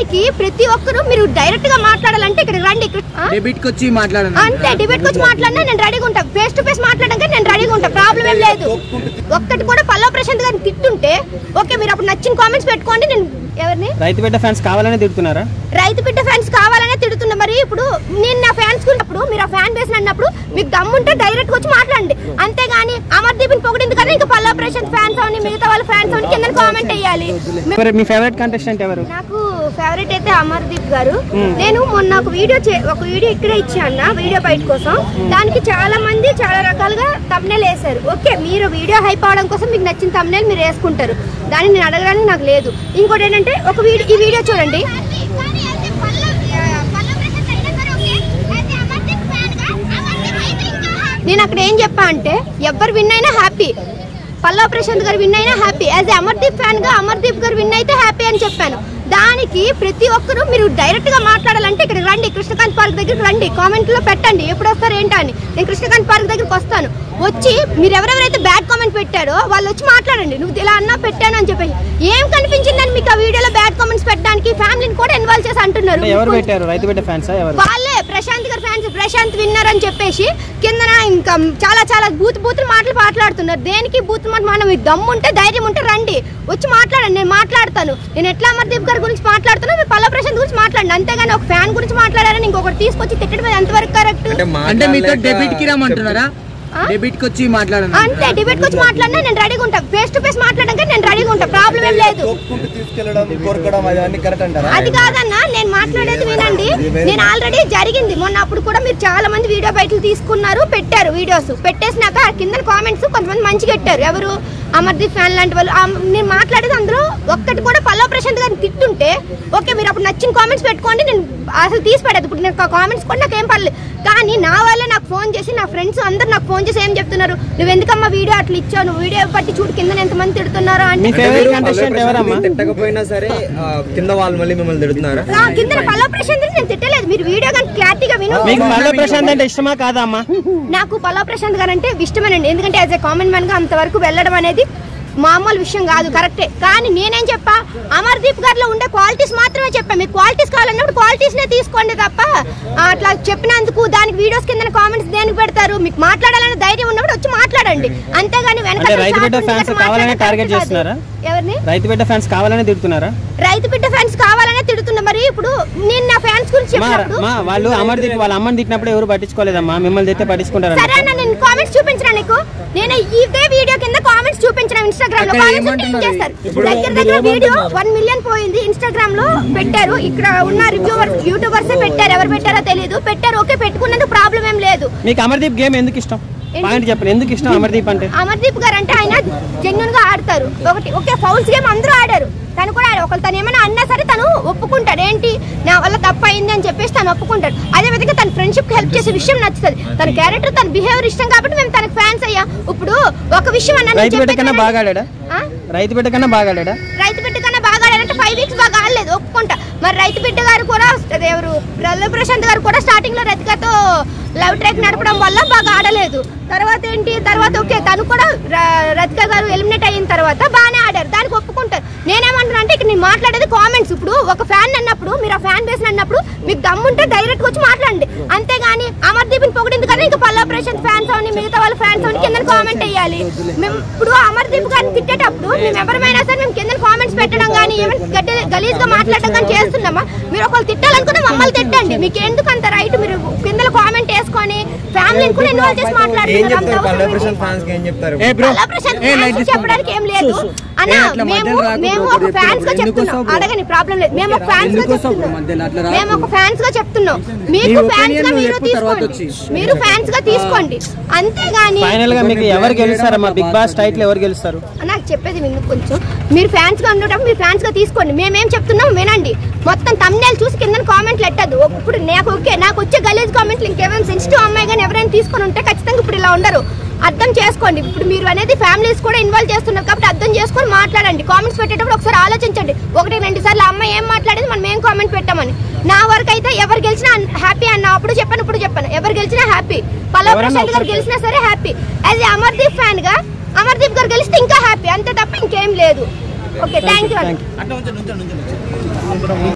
దానికి ప్రతి ఒక్కరు మీరు డైరెక్ట్ గా మాట్లాడాలంటే ఇక్కడ రండి, డిబేట్ కి వచ్చి మాట్లాడండి. అంతే, డిబేట్ కి వచ్చి మాట్లాడినా నేను రెడీగా ఉంటా, ఫేస్ టు ఫేస్ మాట్లాడడానికి నేను రెడీగా ఉంటా, ప్రాబ్లం ఏం లేదు. ఒక్కటి కూడా పల్లవి ప్రశాంత్ గారిని తిట్టుంటే ఓకే, మీరు అప్పుడు నచ్చిన కామెంట్స్ పెట్టుకోండి. నేను ఎవరిని రైతు బిడ్డ ఫ్యాన్స్ కావాలనే తిడుతున్నారా? రైతు బిడ్డ ఫ్యాన్స్ కావాలనే తిడుతున్నా. మరి ఇప్పుడు నేను నా ఫ్యాన్స్ ఉన్నప్పుడు మీరు ఆ ఫ్యాన్ బేస్ అన్నప్పుడు మీకు దమ్ముంటే డైరెక్ట్ వచ్చి మాట్లాడండి, అంతేగాని అమర్దీప్ ని పొగిడింది కదా ఇంకా పల్లవి ప్రశాంత్ ఫ్యాన్స్ అవని మిగతా వాళ్ళ ఫ్యాన్స్ అవని కింద కామెంట్ వేయాలి. మీ ఫేవరెట్ కంటెస్టెంట్ ఎవరు? నాకు ఫేవరెట్ అయితే అమర్దీప్ గారు. నేను మొన్న ఒక వీడియో ఇక్కడే ఇచ్చాను వీడియో బయట కోసం. దానికి చాలా మంది చాలా రకాలుగా థంబ్నెయిల్ వేశారు. ఓకే, మీరు వీడియో హైప్ అవడం కోసం మీకు నచ్చిన థంబ్నెయిల్ మీరు వేసుకుంటారు, దాన్ని నేను అడగడానికి నాకు లేదు. ఇంకోటి ఏంటంటే ఈ వీడియో చూడండి. నేను అక్కడ ఏం చెప్పా అంటే ఎవరు విన్ అయినా హ్యాపీ, పల్లవి ప్రశాంత్ గారు విన్ అయినా హ్యాపీ, యాజ్ అమర్దీప్ ఫ్యాన్ గా అమర్దీప్ గారు విన్ అయితే హ్యాపీ అని చెప్పాను. దానికి ప్రతి ఒక్కరు మీరు డైరెక్ట్ గా మాట్లాడాలంటే ఇక్కడ రండి, కృష్ణకాంత్ పార్క్ దగ్గరికి రండి, కామెంట్ లో పెట్టండి ఎప్పుడు వస్తారు ఏంటా అని. నేను కృష్ణకాంత్ పార్క్ దగ్గరికి వస్తాను, వచ్చి మీరు ఎవరెవరైతే బ్యాడ్ కామెంట్ పెట్టారో వాళ్ళు వచ్చి మాట్లాడండి. నువ్వు ఇలా అన్నా పెట్టాను అని చెప్పేసి ఏం కనిపించిందని మీకు ఆ వీడియోలో బ్యాడ్ కామెంట్స్ పెట్టడానికి ఫ్యామిలీని కూడా ఇన్వాల్వ్ చేసి అంటున్నారు. వాళ్ళే ప్రశాంత్ గారు ఫ్యాన్స్, ప్రశాంత్ విన్నర్ అని చెప్పేసి కింద ఇంకా చాలా చాలా బూతులు మాటలు మాట్లాడుతున్నారు. దేనికి బూత్ మాట? మనం మీకు దమ్ము ఉంటే ధైర్యం ఉంటే రండి, వచ్చి మాట్లాడండి, నేను మాట్లాడతాను. నేను ఎట్లా అమర్దీప్ గారి గురించి మాట్లాడుతున్నా, మీరు పల్లవి ప్రశాంత్ గురించి మాట్లాడండి, అంతేగాని ఒక ఫ్యాన్ గురించి మాట్లాడారని ఇంకొకటి తీసుకొచ్చి తిట్టడం ఎంతవరకు కరెక్ట్? అంటే మీతో డెబేట్ కి రమ్మంటున్నారా? డిబేట్ కి వచ్చి మాట్లాడండి, అంతే, డిబేట్ కి వచ్చి మాట్లాడినా నేను రెడీగా ఉంటా, ఫేస్ టు ఫేస్ మాట్లాడడానికి నేను రెడీగా ఉంటా, ప్రాబ్లం ఏం లేదు. అది కాదన్నా, నేను మాట్లాడేది వినండి. నేను ఆల్రెడీ జరిగింది మొన్న, అప్పుడు కూడా మీరు చాలా మంది వీడియో బయటలు తీసుకున్నారు, పెట్టారు వీడియోస్. పెట్టేసినాక కింద కామెంట్స్ కొంతమంది మంచిగా పెట్టారు. ఎవరు? అమర్దీప్ ఫ్యాన్ లాంటి వాళ్ళు. నేను మాట్లాడేది అందరూ ఒక్కటి కూడా పల్లవి ప్రశాంత్ గారిని తిట్టుంటే ఓకే, మీరు అప్పుడు నచ్చిన కామెంట్స్ పెట్టుకోండి, నేను అసలు తీసి పెట్టదు. ఇప్పుడు నేను కామెంట్స్ కూడా నాకేం పర్లేదు, కానీ నా వాళ్ళే నాకు ఫోన్ చేసి, నా ఫ్రెండ్స్ అందరు నాకు ఫోన్ చేసి ఏం చెప్తున్నారు, నువ్వు ఎందుకమ్మా వీడియో అట్లా ఇచ్చావు, నువ్వు వీడియో బట్టి చూడు కింద ఎంతమంది తిడుతున్నారో అంటే. తిట్టకపోయినా సరే కింద వాళ్ళు మళ్ళీ మిమ్మల్ని తిడుతున్నారా? కింద పల్లవి ప్రశాంత్ నేను తిట్టలేదు, మీరు వీడియో కానీ క్లారిటీగా విను. పల్లవి ప్రశాంత్ అంటే ఇష్టమా కాదా అమ్మా? నాకు పల్లవి ప్రశాంత్ గారు అంటే ఇష్టమేనండి, ఎందుకంటే యాజ్ ఏ కామన్ మ్యాన్ గా అంతవరకు వెళ్ళడం అనేది మామూలు విషయం కాదు, కరెక్టే. కానీ నేనేం చెప్పా, అమర్దీప్ గారిలో ఉండే క్వాలిటీస్ మాత్రమే చెప్పా. మీకు క్వాలిటీస్ కావాలన్నప్పుడు క్వాలిటీస్ నే తీసుకోండి తప్ప అట్లా చెప్పినందుకు దానికి వీడియోస్ కింద కామెంట్స్ దేనికి పెడతారు? మీకు మాట్లాడాలని ధైర్యం ఉన్నప్పుడు వచ్చి మాట్లాడండి, అంతేగాని వెనక రైతు బిడ్డ ఫ్యాన్స్ కావాలనే టార్గెట్ చేస్తున్నారా? ఎవరిని? రైతు బిడ్డ ఫ్యాన్స్ కావాలనే తిడుతున్నారా? రైతు బిడ్డ ఫ్యాన్స్ కావాలనే తిడుతున్నా. మరి ఇప్పుడు నేను నా ఫ్యాన్స్ గురించి చెప్పినప్పుడు వాళ్ళు అమర్దీప్ వాళ్ళ అమ్మని తిట్టినప్పుడు ఎవరు పట్టించుకోలేదమ్మా, మిమ్మల్ని తిట్టే పట్టించుకుంటారా? సరే అన్న, నేను కామెంట్స్ చూపించరా నీకు? నేను ఇదే వీడియో కింద కామెంట్స్ చూపించిన ఇన్స్టాగ్రామ్ లో. కామెంట్స్ ఏం చేస్తారు? దగ్గర వీడియో 1 మిలియన్ పోయింది, ఇన్స్టాగ్రామ్ లో పెట్టారు. ఇక్కడ ఉన్న యూట్యూబర్స్ పెట్టారు, ఎవరు పెట్టారో తెలియదు, పెట్టారు. ఓకే, పెట్టుకున్నందుకు ప్రాబ్లం ఏం లేదు. మీకు అమర్దీప్ గేమ్ ఎందుకు ఇష్టం? పాయింట్ చెప్పండి, ఎందుకు ఇష్టం అమర్దీప్ అంటే? అమర్దీప్ గారు అంటే ఆయన జెన్యూన్ గా ఆడతారు. ఒకటి ఓకే, ఫౌల్స్ గేమ్ అందరూ ఆడారు, తను కూడా ఒకళ్ళు తను ఏమైనా అన్నా సరే తను ఒప్పుకుంటాడు. ఏంటి నా వల్ల తప్పు అయింది అని చెప్పేసి తను ఒప్పుకుంటాడు. అదే విధంగా తన ఫ్రెండ్షిప్ కి హెల్ప్ చేసే విషయం నచ్చుతుంది. తన క్యారెక్టర్, తన బిహేవియర్ ఇష్టం కాబట్టి మేము తనకు ఫ్యాన్స్ అయ్యా. ఇప్పుడు ఒక విషయం అన్నా, రైతు బిడ్డ కన్నా బాగా ఆడాడా? రైతు బిడ్డ కన్నా బాగా ఆడాడా? రైతు బిడ్డ కన్నా బాగా ఆడాడంటే 5 వీక్స్ బాగా ఆడలేదు, ఒప్పుకుంటా. మరి రైతు బిడ్డ గారు కూడా ఎవరు పల్లవి ప్రశాంత్ గారు కూడా స్టార్టింగ్ లో రతికతో లవ్ ట్రాక్ నడపడం వల్ల బాగా ఆడలేదు. తర్వాత ఏంటి, తర్వాత ఓకే తను కూడా రతిక గారు ఎలిమినేట్ అయిన తర్వాత బాగానే ఆడారు, దానికి ఒప్పుకుంటారు. నేనేమంటున్నా అంటే ఇక్కడ నేను మాట్లాడేది కామెంట్స్. ఇప్పుడు ఒక ఫ్యాన్ అన్నప్పుడు, మీరు ఆ ఫ్యాన్ బేస్ అన్నప్పుడు మీకు దమ్ముంటే డైరెక్ట్ వచ్చి మాట్లాడండి, అంతేగాని అమర్దీప్ ని పొగిడింది కదా ఇంకా పల్లవి ప్రశాంత్ ఫ్యాన్స్ అవని మిగతా వాళ్ళ ఫ్యాన్స్ అవని కింద కామెంట్ వేయాలి. మేము ఇప్పుడు అమర్దీప్ గారిని తిట్టేటప్పుడు మేము ఎవరైనా సరే మేము కింద కామెంట్స్ పెట్టడం కానీ ఏమైనా గలీజ్ గా మాట్లాడడం కానీ చేస్తున్నామా? మీరు ఒకళ్ళు తిట్టాలనుకుంటే మమ్మల్ని తిట్టండి, మీకు ఎందుకు అంత రైట్? మీరు కింద కామెంట్ వేసుకొని ఫ్యామిలీని కూడా ఇన్వాల్వ్ చేసి మాట్లాడుతున్నారు. చెప్పడానికి ఏం లేదు అన్న, మేము ఒక ఫ్యాన్స్ గా చెప్తున్నాం, అడగని ప్రాబ్లం లేదు. మేము ఒక ఫ్యాన్స్ గా చెప్తున్నాం, మీకు ఫ్యాన్స్ గా మీరు తీసుకోండి, మీరు ఫ్యాన్స్ గా తీసుకోండి, అంతేగాని ఫైనల్ గా మీకు ఎవరు గెలుస్తారమ్మా? బిగ్ బాస్ టైటిల్ ఎవరు గెలుస్తారు? నాకు చెప్పేది విను కొంచెం. మీరు ఫ్యాన్స్ గా ఉండటం మీరు ఫ్యాన్స్ గా తీసుకోండి, మేమేం చెప్తున్నాం వినండి. మొత్తం తమ్నేల్ చూసి కింద కామెంట్లు ఎట్టద్దు. ఇప్పుడు నాకు వచ్చే గలీజ్ కామెంట్లు ఇంకేమైనా సెన్సిటివ్ అమ్మాయి కానీ ఎవరైనా తీసుకొని ఉంటే ఖచ్చితంగా ఇప్పుడు ఇలా ఉండరు, అర్థం చేసుకోండి. ఇప్పుడు మీరు అనేది ఫ్యామిలీస్ కూడా ఇన్వాల్వ్ చేస్తున్నారు కాబట్టి అర్థం చేసుకొని మాట్లాడండి. కామెంట్స్ పెట్టేటప్పుడు ఒకసారి ఆలోచించండి, 1-2 సార్లు అమ్మాయి ఏం మాట్లాడేది మనం ఏం కామెంట్ పెట్టామని. నా వరకు అయితే ఎవరు గెలిచినా హ్యాపీ అన్న, అప్పుడు చెప్పాను ఇప్పుడు చెప్పాను, ఎవరు గెలిచినా హ్యాపీ. పల్లవి ప్రశాంత్ గారు గెలిచినా సరే హ్యాపీ. యాజ్ అమర్దీప్ ఫ్యాన్ గా అమర్దీప్ గారు గెలిస్తే ఇంకా హ్యాపీ, అంతే తప్ప ఇంకేం లేదు. Okay, thank you.